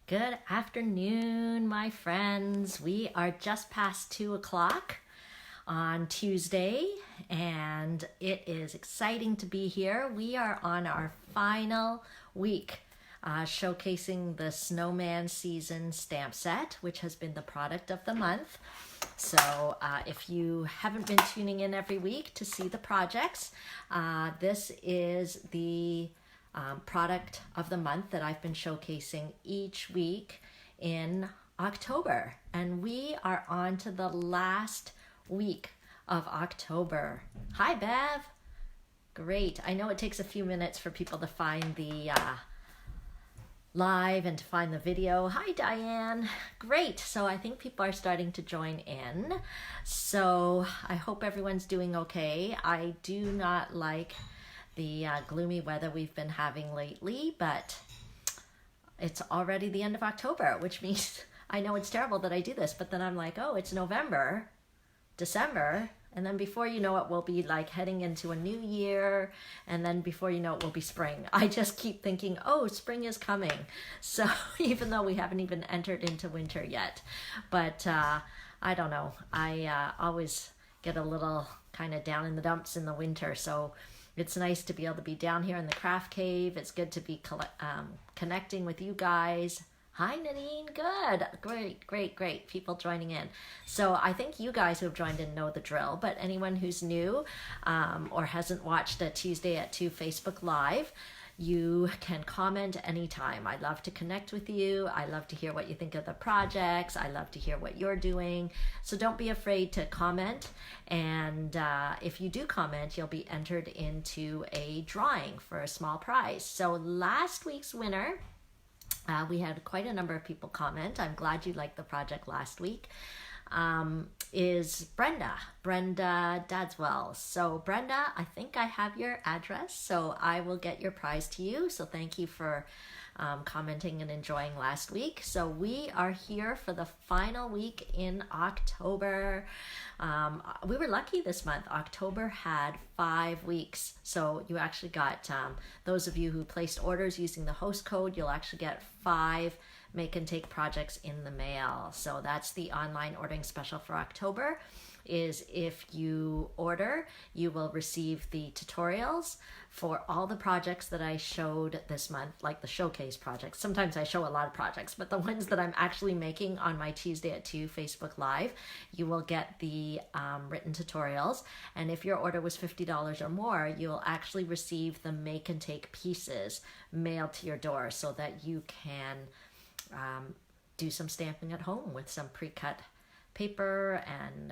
Good afternoon, my friends. We are just past 2 o'clock on Tuesday, and it is exciting to be here. We are on our final week showcasing the Snowman season stamp set, which has been the product of the month. So if you haven't been tuning in every week to see the projects, this is the product of the month that I've been showcasing each week in October. And we are on to the last week of October. Hi, Bev. Great. I know it takes a few minutes for people to find the live and to find the video. Hi, Diane. Great. So I think people are starting to join in. So I hope everyone's doing okay. I do not like the gloomy weather we've been having lately, but it's already the end of October, which means I know it's terrible that I do this, but then I'm like, oh, it's November, December, and then before you know it, we'll be like heading into a new year, and then before you know it, will be spring. I just keep thinking, oh, spring is coming. So even though we haven't even entered into winter yet, but I don't know. I always get a little kind of down in the dumps in the winter, so it's nice to be able to be down here in the craft cave. It's good to be connecting with you guys. Hi, Nadine. Good. Great. People joining in. So I think you guys who have joined in know the drill, but anyone who's new or hasn't watched a Tuesday at 2 Facebook Live, you can comment anytime. I love to connect with you. I love to hear what you think of the projects. I love to hear what you're doing. So don't be afraid to comment. And if you do comment, you'll be entered into a drawing for a small prize. So last week's winner, we had quite a number of people comment. I'm glad you liked the project last week. Is Brenda Dadswell. So Brenda, I think I have your address, so I will get your prize to you. So thank you for commenting and enjoying last week. So we are here for the final week in October. We were lucky this month. October had 5 weeks. So you actually got, those of you who placed orders using the host code, you'll actually get 5 make and take projects in the mail. So that's the online ordering special for October. Is if you order, you will receive the tutorials for all the projects that I showed this month, like the showcase projects. Sometimes I show a lot of projects, but the ones that I'm actually making on my Tuesday at 2 Facebook Live, you will get the written tutorials. And if your order was $50 or more, you'll actually receive the make and take pieces mailed to your door so that you can do some stamping at home with some pre-cut paper and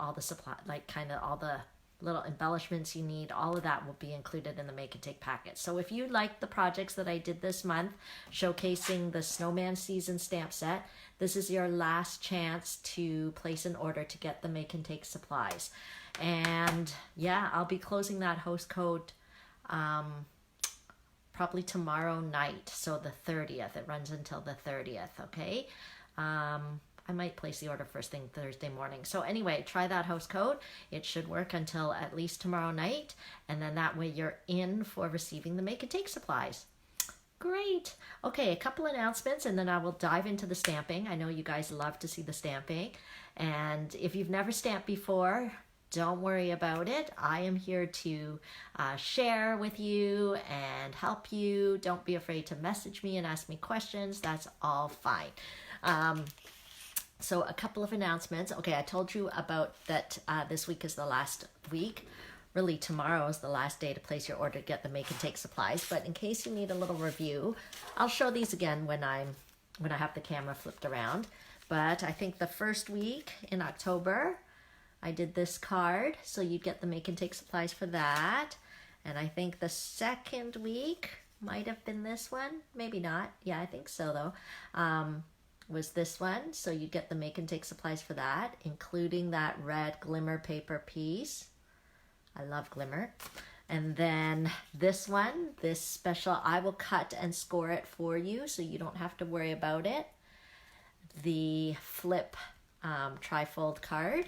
all the supply, like kind of all the little embellishments you need. All of that will be included in the make and take packet. So if you like the projects that I did this month showcasing the Snowman season stamp set, this is your last chance to place an order to get the make and take supplies. And yeah, I'll be closing that host code probably tomorrow night, so the 30th. It runs until the 30th, okay? I might place the order first thing Thursday morning. So anyway, try that host code. It should work until at least tomorrow night, and then that way you're in for receiving the make and take supplies. Great. Okay, a couple announcements, and then I will dive into the stamping. I know you guys love to see the stamping, and if you've never stamped before, don't worry about it. I am here to share with you and help you. Don't be afraid to message me and ask me questions. That's all fine. So a couple of announcements. Okay, I told you about that this week is the last week. Really, tomorrow is the last day to place your order to get the make and take supplies. But in case you need a little review, I'll show these again when I have the camera flipped around. But I think the first week in October, I did this card, so you'd get the make and take supplies for that. And I think the second week might have been this one. Maybe not. Yeah, I think so, though. Was this one. So you'd get the make and take supplies for that, including that red glimmer paper piece. I love glimmer. And then this one, this special, I will cut and score it for you, so you don't have to worry about it. The flip trifold card.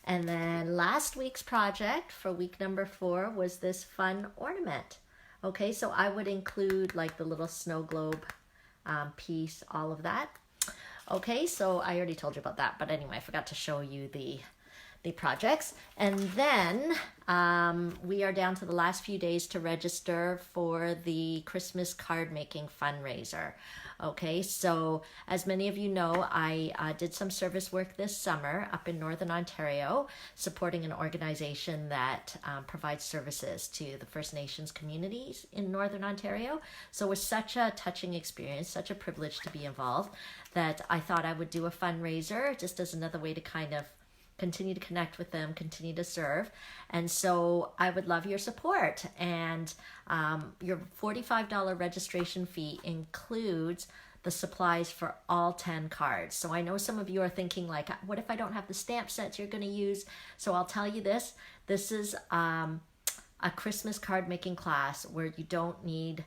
And then last week's project for week number 4 was this fun ornament. Okay, so I would include like the little snow globe piece, all of that. Okay, so I already told you about that, but anyway, I forgot to show you the projects. And then we are down to the last few days to register for the Christmas card making fundraiser. Okay, so as many of you know, I did some service work this summer up in Northern Ontario, supporting an organization that provides services to the First Nations communities in Northern Ontario. So it was such a touching experience, such a privilege to be involved, that I thought I would do a fundraiser just as another way to kind of continue to connect with them, continue to serve. And so I would love your support. And your $45 registration fee includes the supplies for all 10 cards. So I know some of you are thinking like, what if I don't have the stamp sets you're going to use? So I'll tell you this. This is a Christmas card making class where you don't need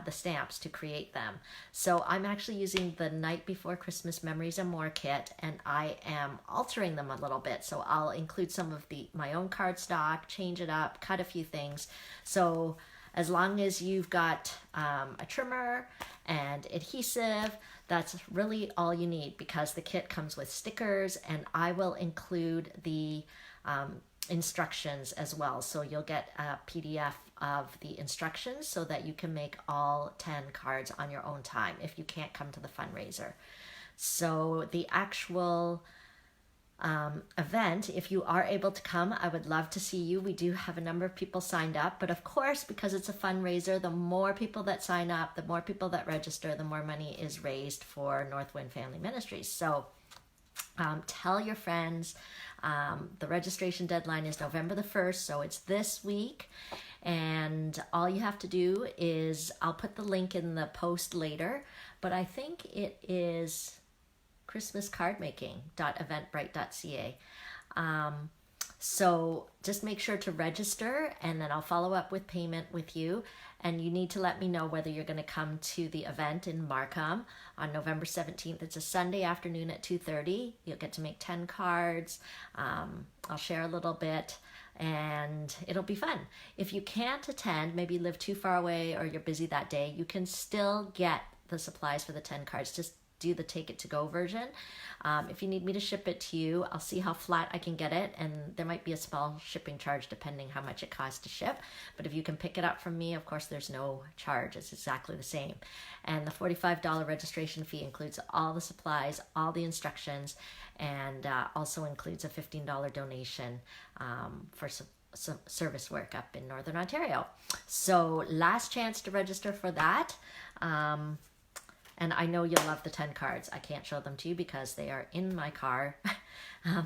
the stamps to create them. So I'm actually using the Night Before Christmas Memories and More kit, and I am altering them a little bit. So I'll include some of my own cardstock, change it up, cut a few things. So as long as you've got a trimmer and adhesive, that's really all you need, because the kit comes with stickers, and I will include the instructions as well. So you'll get a PDF of the instructions so that you can make all 10 cards on your own time if you can't come to the fundraiser. So the actual event, if you are able to come, I would love to see you. We do have a number of people signed up, but of course, because it's a fundraiser, the more people that sign up, the more people that register, the more money is raised for Northwind Family Ministries. So tell your friends. The registration deadline is November the 1st, so it's this week. And all you have to do is, I'll put the link in the post later, but I think it is christmascardmaking.eventbrite.ca. So just make sure to register, and then I'll follow up with payment with you. And you need to let me know whether you're going to come to the event in Markham on November 17th. It's a Sunday afternoon at 2:30. You'll get to make 10 cards. I'll share a little bit, and it'll be fun. If you can't attend, maybe you live too far away or you're busy that day, you can still get the supplies for the 10 cards. Just do the take it to go version. If you need me to ship it to you, I'll see how flat I can get it, and there might be a small shipping charge depending how much it costs to ship. But if you can pick it up from me, of course there's no charge. It's exactly the same. And the $45 registration fee includes all the supplies, all the instructions, and also includes a $15 donation for some service work up in Northern Ontario. So last chance to register for that. And I know you'll love the 10 cards. I can't show them to you because they are in my car.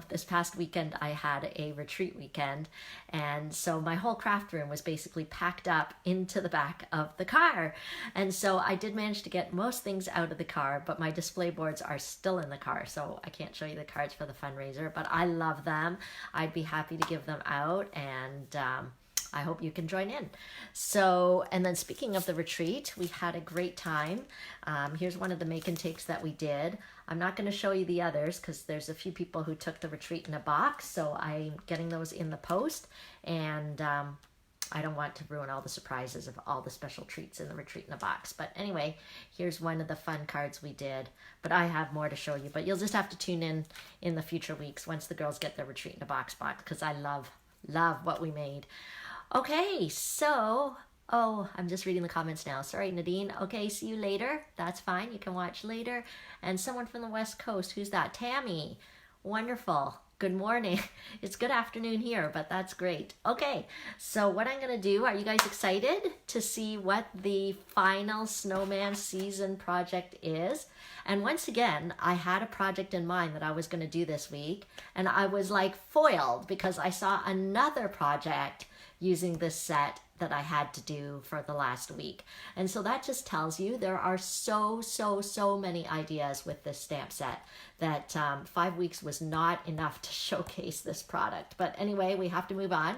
This past weekend, I had a retreat weekend. And so my whole craft room was basically packed up into the back of the car. And so I did manage to get most things out of the car, but my display boards are still in the car. So I can't show you the cards for the fundraiser, but I love them. I'd be happy to give them out, and I hope you can join in. So, and then speaking of the retreat, we had a great time. Here's one of the make and takes that we did. I'm not going to show you the others because there's a few people who took the retreat in a box, so I'm getting those in the post, and I don't want to ruin all the surprises of all the special treats in the retreat in a box. But anyway, here's one of the fun cards we did, but I have more to show you, but you'll just have to tune in the future weeks once the girls get their retreat in a box because I love what we made. Okay, so, I'm just reading the comments now. Sorry, Nadine. Okay, see you later. That's fine. You can watch later. And someone from the West Coast. Who's that? Tammy. Wonderful. Good morning. It's good afternoon here, but that's great. Okay, so what I'm going to do, are you guys excited to see what the final Snowman season project is? And once again, I had a project in mind that I was going to do this week, and I was like foiled because I saw another project using this set that I had to do for the last week. And so that just tells you there are so many ideas with this stamp set that 5 weeks was not enough to showcase this product. But anyway, we have to move on.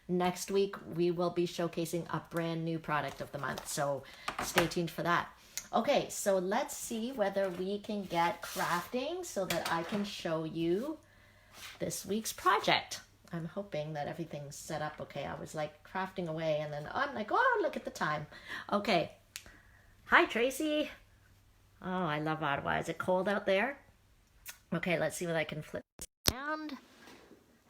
Next week, we will be showcasing a brand new product of the month. So stay tuned for that. Okay, so let's see whether we can get crafting so that I can show you this week's project. I'm hoping that everything's set up okay. I was like crafting away, and then I'm like, oh, look at the time. Okay. Hi, Tracy. Oh, I love Ottawa. Is it cold out there? Okay, let's see what I can flip around.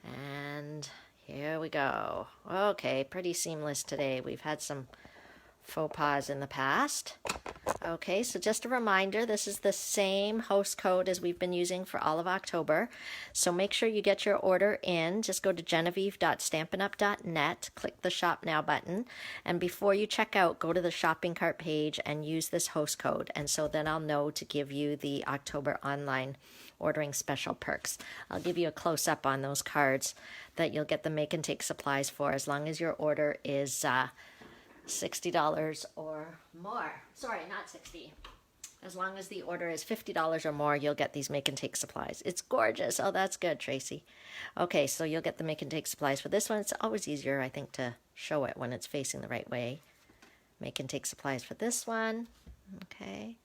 And here we go. Okay, pretty seamless today. We've had some faux pas in the past. Okay, so just a reminder, this is the same host code as we've been using for all of October. So make sure you get your order in. Just go to genevieve.stampinup.net, click the Shop Now button, and before you check out, go to the shopping cart page and use this host code. And so then I'll know to give you the October online ordering special perks. I'll give you a close-up on those cards that you'll get the make and take supplies for as long as your order is $60 or more. Sorry, not 60. As long as the order is $50 or more, you'll get these make and take supplies. It's gorgeous. Oh, that's good, Tracy. Okay, so you'll get the make and take supplies for this one. It's always easier, I think, to show it when it's facing the right way. Make and take supplies for this one. Okay.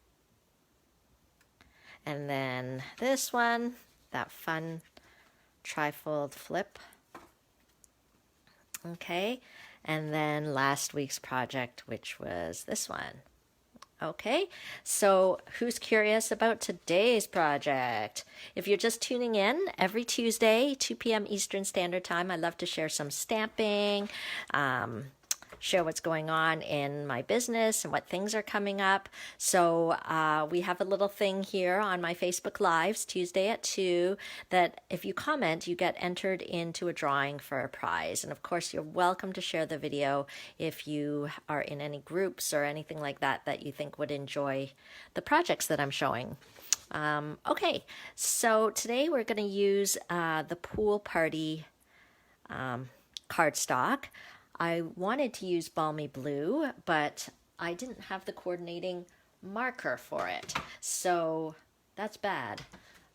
And then this one, that fun trifold flip. Okay. And then last week's project, which was this one. Okay, so who's curious about today's project? If you're just tuning in, every Tuesday, 2 p.m. Eastern Standard Time, I love to share some stamping, share what's going on in my business and what things are coming up. So we have a little thing here on my Facebook Lives Tuesday at 2 that if you comment, you get entered into a drawing for a prize. And of course, you're welcome to share the video if you are in any groups or anything like that that you think would enjoy the projects that I'm showing. Okay, so today we're going to use the pool party cardstock. I wanted to use Balmy Blue, but I didn't have the coordinating marker for it. So that's bad.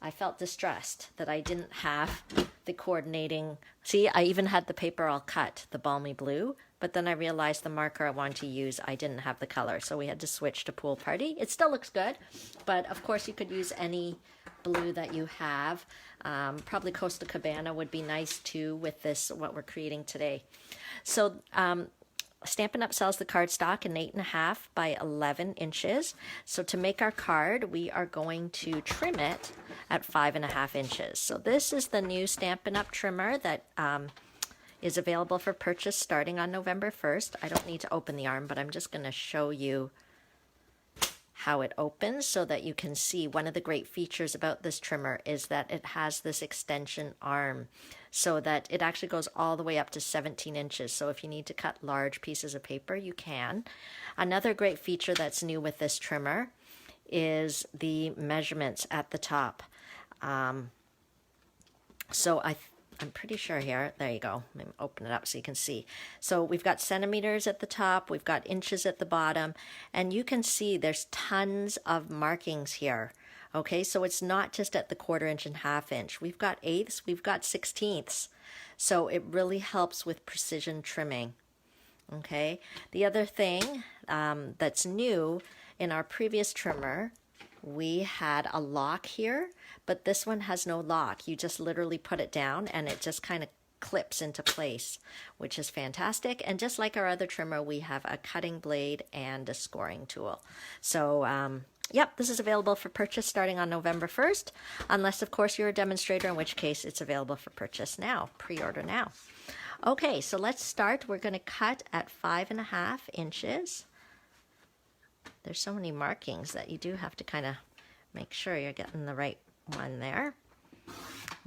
I felt distressed that I didn't have the coordinating. See, I even had the paper all cut, the Balmy Blue, but then I realized the marker I wanted to use, I didn't have the color. So we had to switch to Pool Party. It still looks good, but of course you could use any blue that you have. Probably Coastal Cabana would be nice too with this, what we're creating today. So Stampin' Up! Sells the cardstock in 8.5 by 11 inches. So to make our card, we are going to trim it at 5.5 inches. So this is the new Stampin' Up! Trimmer that is available for purchase starting on November 1st. I don't need to open the arm, but I'm just going to show you how it opens so that you can see. One of the great features about this trimmer is that it has this extension arm so that it actually goes all the way up to 17 inches. So if you need to cut large pieces of paper, you can. Another great feature that's new with this trimmer is the measurements at the top. So I'm pretty sure here, there you go, let me open it up so you can see. So we've got centimeters at the top, we've got inches at the bottom, and you can see there's tons of markings here. Okay, so it's not just at the 1/4 inch and 1/2 inch. We've got eighths, we've got 16ths. So it really helps with precision trimming. Okay, the other thing that's new, in our previous trimmer, we had a lock here, but this one has no lock. You just literally put it down and it just kind of clips into place, which is fantastic. And just like our other trimmer, we have a cutting blade and a scoring tool. So yep, this is available for purchase starting on November 1st, unless of course you're a demonstrator, in which case it's available for purchase now, pre-order now. Okay, so let's start. We're going to cut at 5.5 inches. There's so many markings that you do have to kind of make sure you're getting the right one there.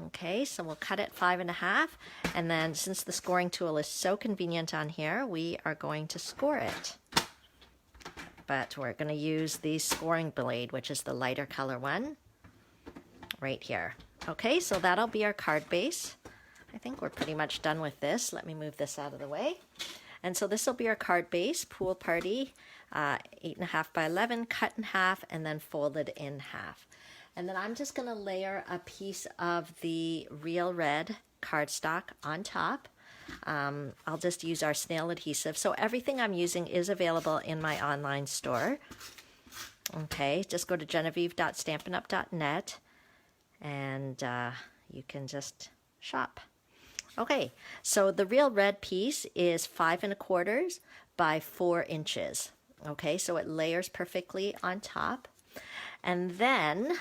Okay, so we'll cut it 5.5, and then since the scoring tool is so convenient on here, we are going to score it. But we're going to use the scoring blade, which is the lighter color one, right here. Okay, so that'll be our card base. I think we're pretty much done with this. Let me move this out of the way. And so this will be our card base, Pool Party, 8.5 by 11, cut in half, and then folded in half. And then I'm just going to layer a piece of the Real Red cardstock on top. I'll just use our snail adhesive. So everything I'm using is available in my online store. Okay, just go to genevieve.stampinup.net and you can just shop. Okay, so the Real Red piece is 5.25 by 4 inches. Okay, so it layers perfectly on top. And then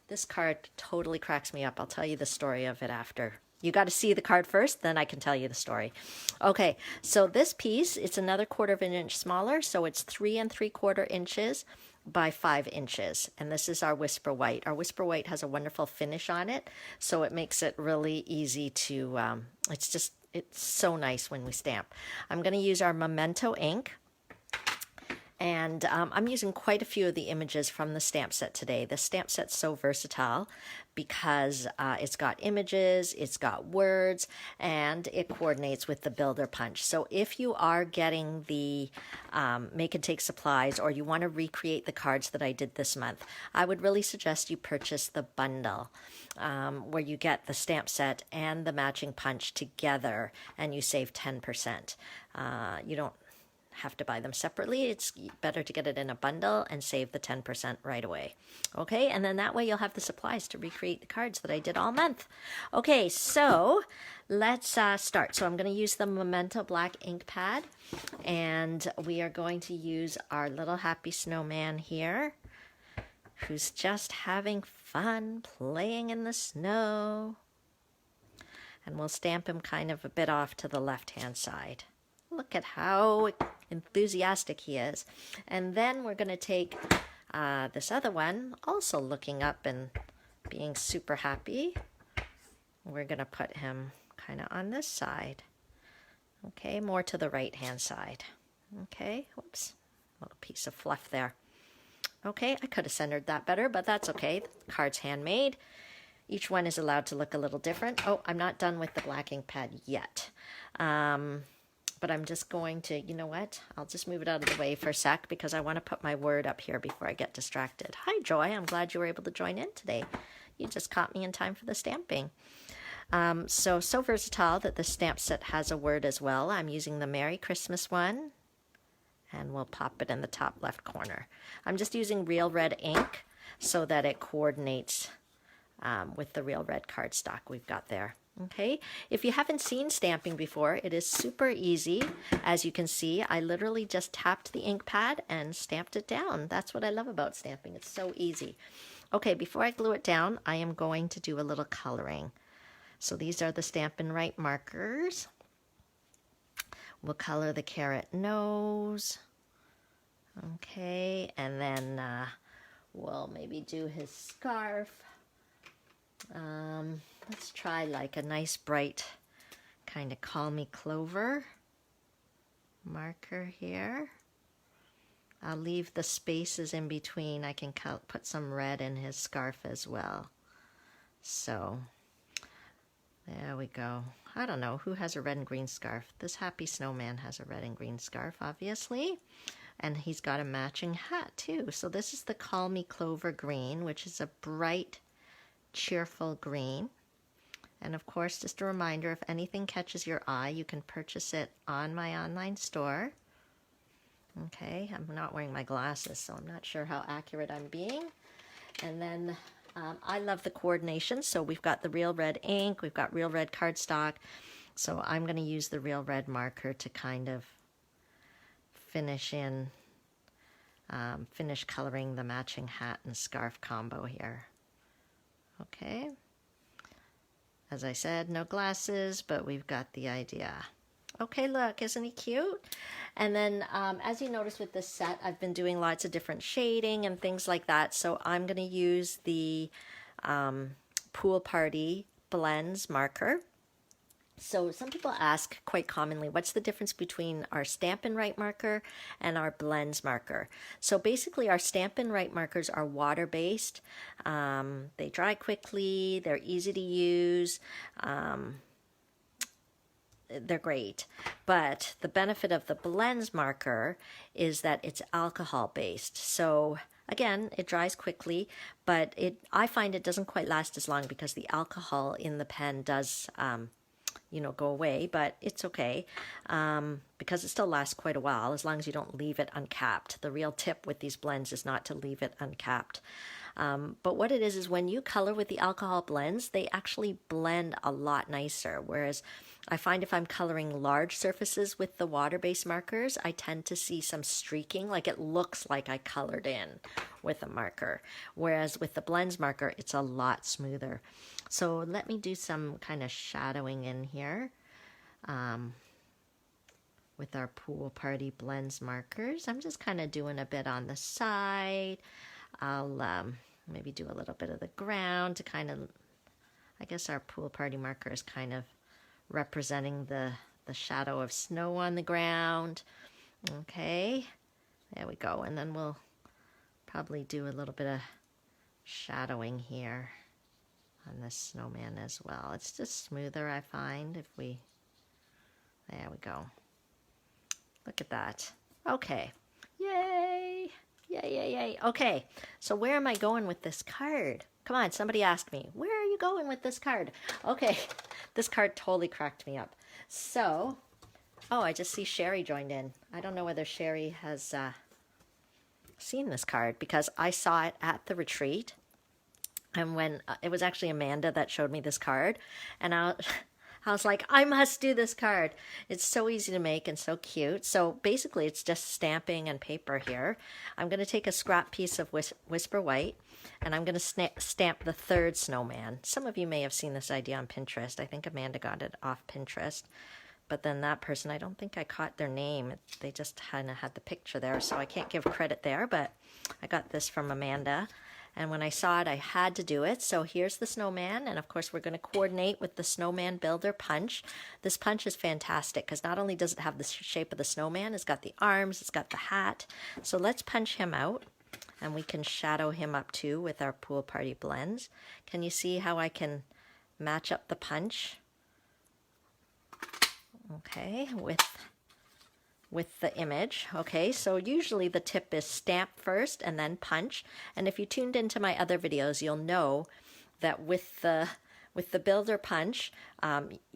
this card totally cracks me up. I'll tell you the story of it after. You got to see the card first, then I can tell you the story. Okay, so this piece, it's another 1/4 of an inch smaller, so it's 3 3/4 inches by 5 inches. And this is our Whisper White. Our Whisper White has a wonderful finish on it, so it makes it really easy to, it's so nice when we stamp. I'm going to use our Memento ink. And I'm using quite a few of the images from the stamp set today. The stamp set's so versatile because it's got images, it's got words, and it coordinates with the Builder Punch. So if you are getting the Make and Take supplies, or you want to recreate the cards that I did this month, I would really suggest you purchase the bundle where you get the stamp set and the matching punch together, and you save 10%. You don't have to buy them separately. It's better to get it in a bundle and save the 10% right away. Okay, and then that way you'll have the supplies to recreate the cards that I did all month. Okay, so let's start. So I'm going to use the Memento black ink pad, and we are going to use our little happy snowman here, who's just having fun playing in the snow. And we'll stamp him kind of a bit off to the left-hand side. Look at how enthusiastic he is. And then we're going to take this other one, also looking up and being super happy. We're going to put him kind of on this side. Okay, more to the right-hand side. Okay, whoops, a little piece of fluff there. Okay, I could have centered that better, but that's okay. The card's handmade. Each one is allowed to look a little different. Oh, I'm not done with the black ink pad yet. But I'm just going to, you know what? I'll just move it out of the way for a sec because I want to put my word up here before I get distracted. Hi, Joy. I'm glad you were able to join in today. You just caught me in time for the stamping. So versatile that the stamp set has a word as well. I'm using the Merry Christmas one, and we'll pop it in the top left corner. I'm just using real red ink so that it coordinates with the real red cardstock we've got there. Okay, if you haven't seen stamping before, it is super easy. As you can see, I literally just tapped the ink pad and stamped it down. That's what I love about stamping. It's so easy. Okay, before I glue it down, I am going to do a little coloring. So these are the Stampin' Write markers. We'll color the carrot nose. Okay, and then we'll maybe do his scarf. Let's try like a nice bright kind of Call Me Clover marker here. I'll leave the spaces in between. I can put some red in his scarf as well. So there we go. I don't know who has a red and green scarf. This happy snowman has a red and green scarf, obviously. And he's got a matching hat too. So this is the Call Me Clover green, which is a bright, cheerful green. And of course, just a reminder, if anything catches your eye, you can purchase it on my online store. Okay, I'm not wearing my glasses, so I'm not sure how accurate I'm being. And then I love the coordination. So we've got the real red ink, we've got real red cardstock. So I'm going to use the real red marker to kind of finish coloring the matching hat and scarf combo here. Okay. As I said, no glasses, but we've got the idea. Okay, look, isn't he cute? And then as you notice with this set, I've been doing lots of different shading and things like that. So I'm going to use the Pool Party Blends marker. So some people ask quite commonly, what's the difference between our Stampin' Write marker and our Blends marker? So basically our Stampin' Write markers are water-based. They dry quickly, they're easy to use, they're great. But the benefit of the Blends marker is that it's alcohol-based. So again, it dries quickly, but I find it doesn't quite last as long because the alcohol in the pen does go away, but it's okay because it still lasts quite a while as long as you don't leave it uncapped. The real tip with these blends is not to leave it uncapped. But what it is when you color with the alcohol blends, they actually blend a lot nicer. Whereas I find if I'm coloring large surfaces with the water-based markers, I tend to see some streaking, like it looks like I colored in with a marker. Whereas with the blends marker, it's a lot smoother. So let me do some kind of shadowing in here with our Pool Party Blends markers. I'm just kind of doing a bit on the side. I'll maybe do a little bit of the ground to kind of, I guess our Pool Party marker is kind of representing the shadow of snow on the ground. Okay, there we go. And then we'll probably do a little bit of shadowing here on this snowman as well. It's just smoother, I find, if we, there we go. Look at that. Okay, yay, yay, yay, yay. Okay, so where am I going with this card? Come on, somebody asked me, where are you going with this card? Okay, this card totally cracked me up. So, oh, I just see Sherry joined in. I don't know whether Sherry has seen this card because I saw it at the retreat. And when it was actually Amanda that showed me this card, and I was like, I must do this card. It's so easy to make and so cute. So basically it's just stamping and paper here. I'm going to take a scrap piece of Whisper White and I'm going to stamp the third snowman. Some of you may have seen this idea on Pinterest. I think Amanda got it off Pinterest. But then that person, I don't think I caught their name. They just kind of had the picture there, so I can't give credit there. But I got this from Amanda. And when I saw it, I had to do it. So here's the snowman. And of course, we're going to coordinate with the Snowman Builder punch. This punch is fantastic because not only does it have the shape of the snowman, it's got the arms, it's got the hat. So let's punch him out. And we can shadow him up too with our Pool Party blends. Can you see how I can match up the punch? Okay, with the image. Okay, so usually the tip is stamp first and then punch. And if you tuned into my other videos, you'll know that with the builder punch,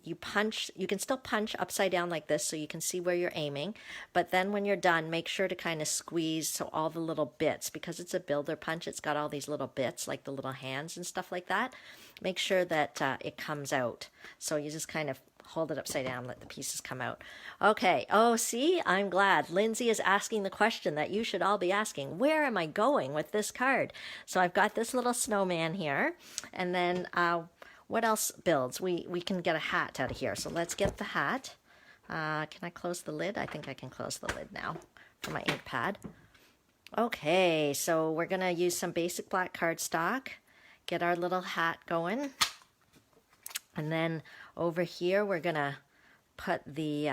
you can still punch upside down like this so you can see where you're aiming. But then when you're done, make sure to kind of squeeze so all the little bits, because it's a builder punch, it's got all these little bits like the little hands and stuff like that. Make sure that it comes out. So you just kind of hold it upside down, let the pieces come out. Okay, oh, see, I'm glad. Lindsay is asking the question that you should all be asking. Where am I going with this card? So I've got this little snowman here, and then what else builds? We can get a hat out of here. So let's get the hat. Can I close the lid? I think I can close the lid now for my ink pad. Okay, so we're going to use some basic black cardstock, get our little hat going. And then over here, we're going to put the,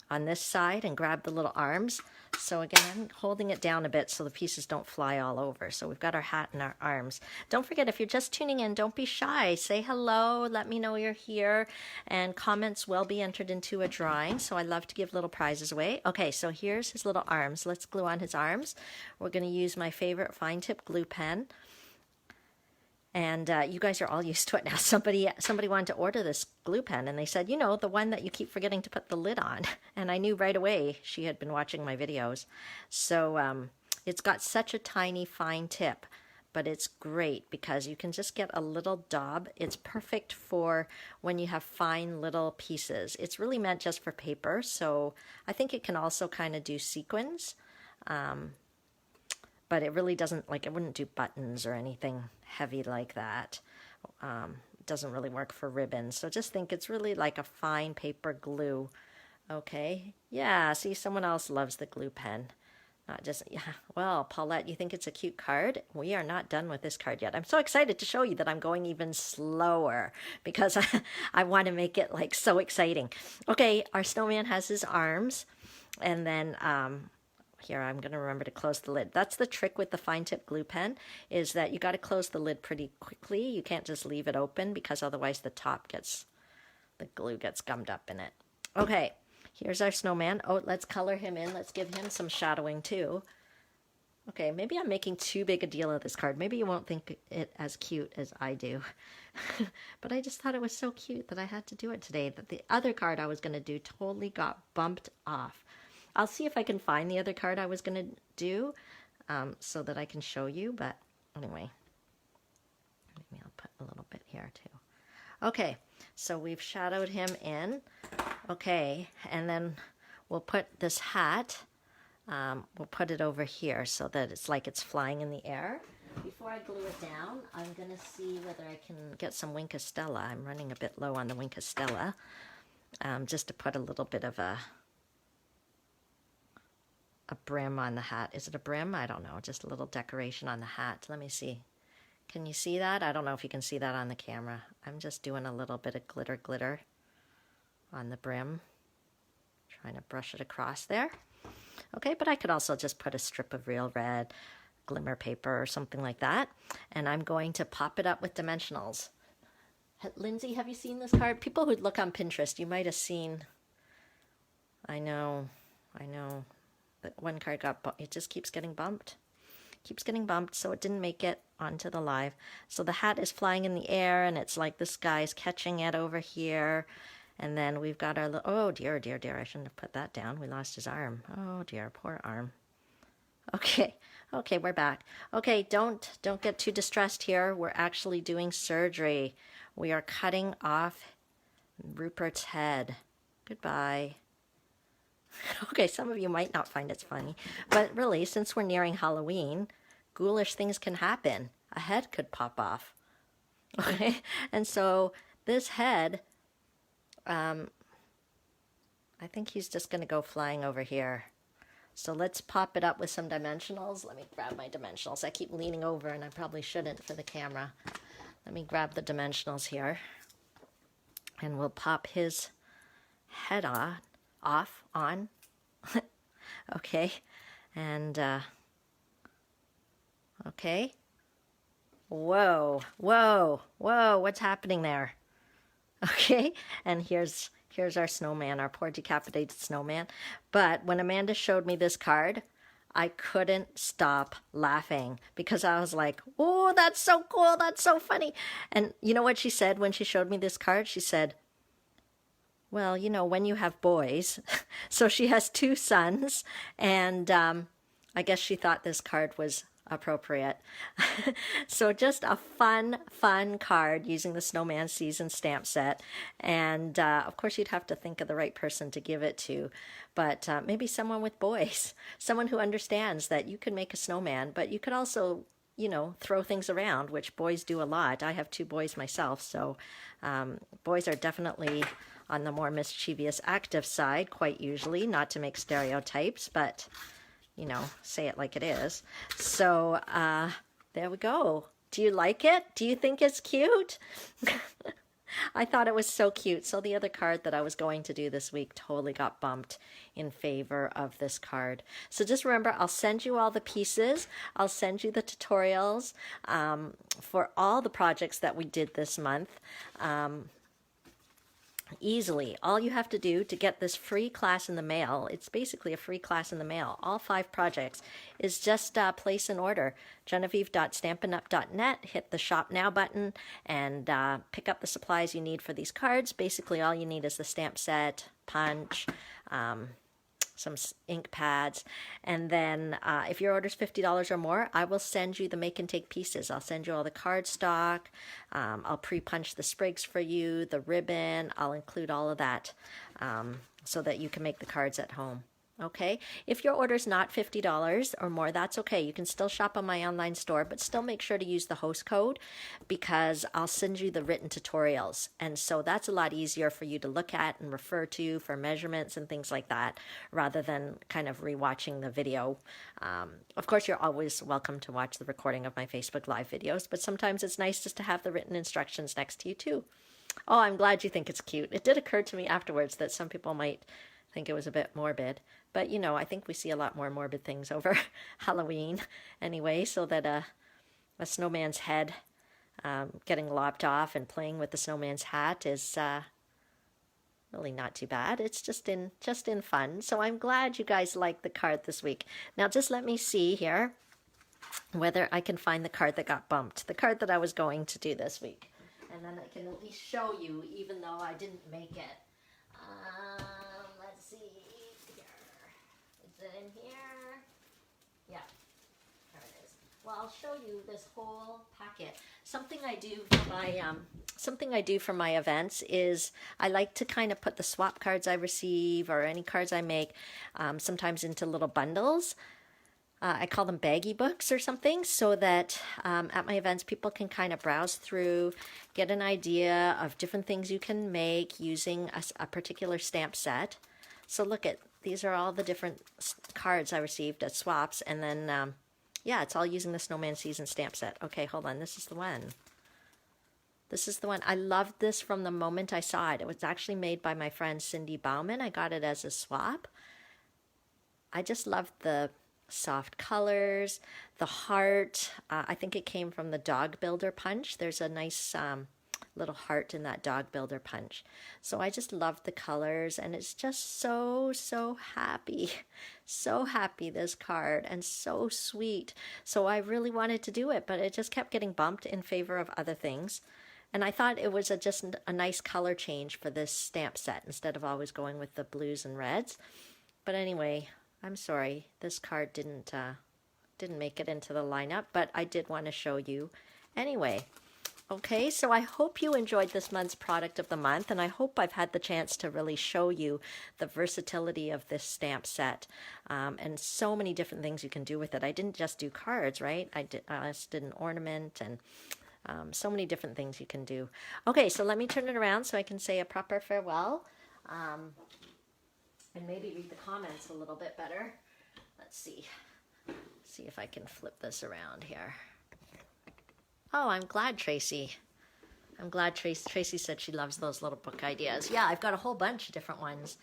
on this side and grab the little arms. So again, I'm holding it down a bit so the pieces don't fly all over. So we've got our hat and our arms. Don't forget, if you're just tuning in, don't be shy. Say hello, let me know you're here, and comments will be entered into a drawing. So I love to give little prizes away. Okay, so here's his little arms. Let's glue on his arms. We're going to use my favorite fine tip glue pen. And you guys are all used to it now. Somebody wanted to order this glue pen, and they said, you know, the one that you keep forgetting to put the lid on. And I knew right away she had been watching my videos. So it's got such a tiny, fine tip, but it's great because you can just get a little daub. It's perfect for when you have fine little pieces. It's really meant just for paper, so I think it can also kind of do sequins. But it really doesn't, like, it wouldn't do buttons or anything heavy like that. It doesn't really work for ribbons. So just think it's really like a fine paper glue. Okay. Yeah, see, someone else loves the glue pen. Not just, yeah. Well, Paulette, you think it's a cute card? We are not done with this card yet. I'm so excited to show you that I'm going even slower because I want to make it, like, so exciting. Okay, our snowman has his arms, and then here, I'm going to remember to close the lid. That's the trick with the fine tip glue pen, is that you got to close the lid pretty quickly. You can't just leave it open because otherwise the glue gets gummed up in it. Okay, here's our snowman. Oh, let's color him in. Let's give him some shadowing too. Okay, maybe I'm making too big a deal of this card. Maybe you won't think it as cute as I do. But I just thought it was so cute that I had to do it today, that the other card I was going to do totally got bumped off. I'll see if I can find the other card I was going to do so that I can show you, but anyway, maybe I'll put a little bit here too. Okay, so we've shadowed him in. Okay, and then we'll put this hat, we'll put it over here so that it's like it's flying in the air. Before I glue it down, I'm going to see whether I can get some Wink of Stella. I'm running a bit low on the Wink of Stella, just to put a little bit of a brim on the hat. Is it a brim? I don't know, just a little decoration on the hat. Let me see. Can you see that? I don't know if you can see that on the camera. I'm just doing a little bit of glitter on the brim, trying to brush it across there. Okay, but I could also just put a strip of real red glimmer paper or something like that. And I'm going to pop it up with dimensionals. Lindsay, have you seen this card? People who look on Pinterest, you might have seen. I know. But one card it just keeps getting bumped. So it didn't make it onto the live. So the hat is flying in the air, and it's like this guy's catching it over here. And then we've got our, oh dear, I shouldn't have put that down. We lost his arm. Oh dear, poor arm. Okay, we're back. Okay, don't get too distressed here. We're actually doing surgery. We are cutting off Rupert's head. Goodbye. Okay, some of you might not find it funny, but really, since we're nearing Halloween, ghoulish things can happen. A head could pop off. Okay, and so this head, I think he's just going to go flying over here. So let's pop it up with some dimensionals. Let me grab my dimensionals. I keep leaning over, and I probably shouldn't for the camera. Let me grab the dimensionals here, and we'll pop his head on. Okay, and okay. Whoa, what's happening there? Okay, and here's our snowman, our poor decapitated snowman. But when Amanda showed me this card, I couldn't stop laughing because I was like, oh, that's so cool, that's so funny. And you know what she said when she showed me this card? She said, well, you know, when you have boys, so she has 2 sons, and I guess she thought this card was appropriate. So just a fun card using the Snowman Season stamp set. And of course, you'd have to think of the right person to give it to, but maybe someone with boys, someone who understands that you can make a snowman, but you could also, you know, throw things around, which boys do a lot. I have 2 boys myself, so boys are definitely on the more mischievous, active side, quite usually, not to make stereotypes, but, you know, say it like it is. So, there we go. Do you like it? Do you think it's cute? I thought it was so cute. So the other card that I was going to do this week totally got bumped in favor of this card. So just remember, I'll send you all the pieces. I'll send you the tutorials for all the projects that we did this month. Easily. All you have to do to get this free class in the mail, it's basically a free class in the mail, all 5 projects, is just place an order. Genevieve.stampinup.net, hit the Shop Now button, and pick up the supplies you need for these cards. Basically, all you need is the stamp set, punch, some ink pads, and then if your order's $50 or more, I will send you the make and take pieces. I'll send you all the card stock, I'll pre-punch the sprigs for you, the ribbon, I'll include all of that so that you can make the cards at home. Okay, if your order's not $50 or more, that's okay. You can still shop on my online store, but still make sure to use the host code because I'll send you the written tutorials. And so that's a lot easier for you to look at and refer to for measurements and things like that, rather than kind of rewatching the video. Of course, you're always welcome to watch the recording of my Facebook Live videos, but sometimes it's nice just to have the written instructions next to you too. Oh, I'm glad you think it's cute. It did occur to me afterwards that some people might think it was a bit morbid, but you know, I think we see a lot more morbid things over Halloween anyway, so that a snowman's head getting lopped off and playing with the snowman's hat is really not too bad. It's just in fun. So I'm glad you guys liked the card this week. Now just let me see here whether I can find the card that got bumped, the card that I was going to do this week, and then I can at least show you, even though I didn't make it. Let's see here. Is it in here? Yeah, there it is. Well, I'll show you this whole packet. Something I do for my events is I like to kind of put the swap cards I receive or any cards I make sometimes into little bundles. I call them baggy books or something, so that at my events people can kind of browse through, get an idea of different things you can make using a particular stamp set. So look at, these are all the different cards I received as swaps, and then yeah, it's all using the Snowman Season stamp set. Okay, hold on, this is the one. This is the one. I loved this from the moment I saw it. It was actually made by my friend Cindy Bauman. I got it as a swap. I just loved the soft colors, the heart. I think it came from the Dog Builder punch. There's a nice little heart in that Dog Builder punch. So I just loved the colors, and it's just so happy. So happy, this card, and so sweet. So I really wanted to do it, but it just kept getting bumped in favor of other things. And I thought it was just a nice color change for this stamp set instead of always going with the blues and reds. But anyway, I'm sorry, this card didn't make it into the lineup, but I did want to show you anyway. Okay, so I hope you enjoyed this month's product of the month, and I hope I've had the chance to really show you the versatility of this stamp set and so many different things you can do with it. I didn't just do cards, right? I just did an ornament and so many different things you can do. Okay, so let me turn it around so I can say a proper farewell and maybe read the comments a little bit better. Let's see if I can flip this around here. Oh, I'm glad, Tracy. I'm glad Tracy said she loves those little book ideas. Yeah, I've got a whole bunch of different ones.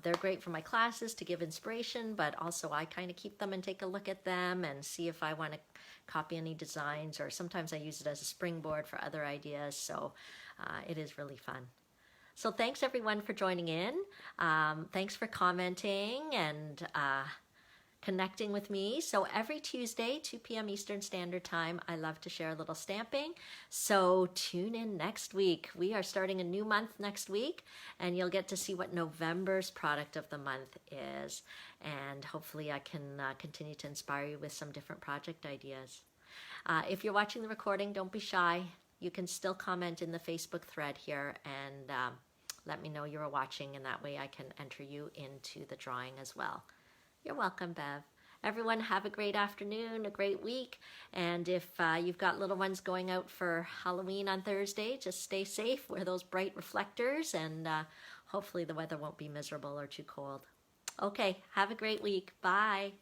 They're great for my classes to give inspiration, but also I kind of keep them and take a look at them and see if I want to copy any designs, or sometimes I use it as a springboard for other ideas. So it is really fun. So thanks everyone for joining in. Thanks for commenting and connecting with me. So every Tuesday, 2 p.m. Eastern Standard Time, I love to share a little stamping. So tune in next week. We are starting a new month next week, and you'll get to see what November's product of the month is. And hopefully I can continue to inspire you with some different project ideas. If you're watching the recording, don't be shy. You can still comment in the Facebook thread here and let me know you were watching, and that way I can enter you into the drawing as well. You're welcome, Bev. Everyone have a great afternoon, a great week, and if you've got little ones going out for Halloween on Thursday, just stay safe, wear those bright reflectors, and hopefully the weather won't be miserable or too cold. Okay, have a great week. Bye.